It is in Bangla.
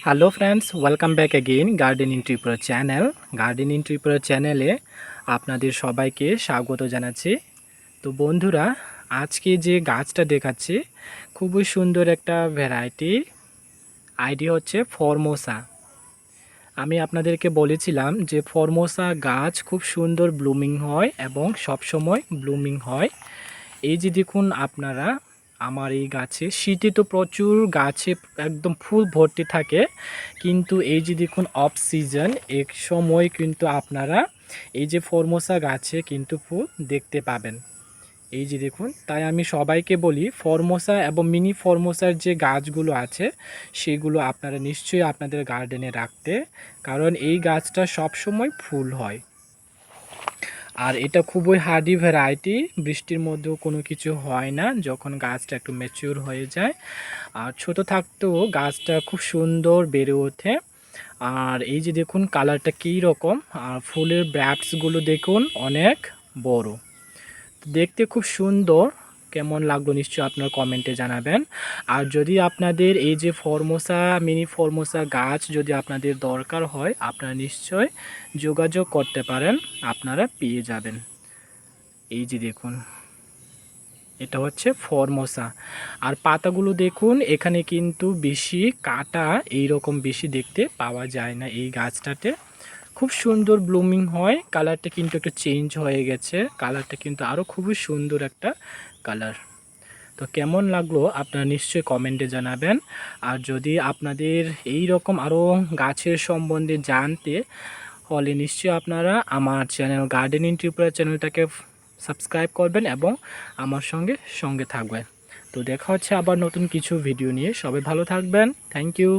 Hello friends, welcome back again gardening Tripura channel. Gardening Tripura চ্যানেলে আপনাদের সবাইকে স্বাগত জানাচ্ছি। তো বন্ধুরা, আজকে যে গাছটা দেখাচ্ছি খুবই সুন্দর একটা ভ্যারাইটি, আইডি হচ্ছে ফরমোসা। আমি আপনাদেরকে বলেছিলাম যে ফরমোসা গাছ খুব সুন্দর ব্লুমিং হয় এবং সবসময় ব্লুমিং হয়। এই যে দেখুন আপনারা, আমার এই গাছে শীতে তো প্রচুর গাছে একদম ফুল ভর্তি থাকে, কিন্তু এই যে দেখুন অফ সিজন এক সময় কিন্তু আপনারা এই যে ফরমোসা গাছে কিন্তু ফুল দেখতে পাবেন। এই যে দেখুন, তাই আমি সবাইকে বলি ফরমোসা এবং মিনি ফরমোসার যে গাছগুলো আছে সেগুলো আপনারা নিশ্চয়ই আপনাদের গার্ডেনে রাখতে, কারণ এই গাছটা সব সময় ফুল হয়। আর এটা খুবই হার্ডি ভ্যারাইটি, বৃষ্টির মধ্যেও কোনো কিছু হয় না যখন গাছটা একটু ম্যাচিউর হয়ে যায়। আর ছোট থাকতেও গাছটা খুব সুন্দর বেড়ে ওঠে। আর এই যে দেখুন কালারটা কী রকম, আর ফুলের ব্রাডসগুলো দেখুন অনেক বড়, দেখতে খুব সুন্দর। কেমন লাগলো নিশ্চয়ই আপনার কমেন্টে জানাবেন। আর যদি আপনাদের এই যে ফরমোসা মিনি ফরমোসা গাছ যদি আপনাদের দরকার হয়, আপনারা নিশ্চয় যোগাযোগ করতে পারেন, আপনারা পেয়ে যাবেন। এই যে দেখুন, এটা হচ্ছে ফরমোসা। আর পাতাগুলো দেখুন, এখানে কিন্তু বেশি কাটা এইরকম বেশি দেখতে পাওয়া যায় না। এই গাছটাতে খুব সুন্দর ব্লুমিং হয়, কালারটা কিন্তু একটু চেঞ্জ হয়ে গেছে, কালারটা কিন্তু আরও খুবই সুন্দর একটা কালার। তো কেমন লাগলো আপনারা নিশ্চয়ই কমেন্টে জানাবেন। আর যদি আপনাদের এই রকম আরও গাছের সম্বন্ধে জানতে হলে নিশ্চয়ই আপনারা আমার চ্যানেল গার্ডেনিং ত্রিপুরা চ্যানেলটাকে সাবস্ক্রাইব করবেন এবং আমার সঙ্গে সঙ্গে থাকবেন। তো দেখা হচ্ছে আবার নতুন কিছু ভিডিও নিয়ে। সবাই ভালো থাকবেন। Thank you.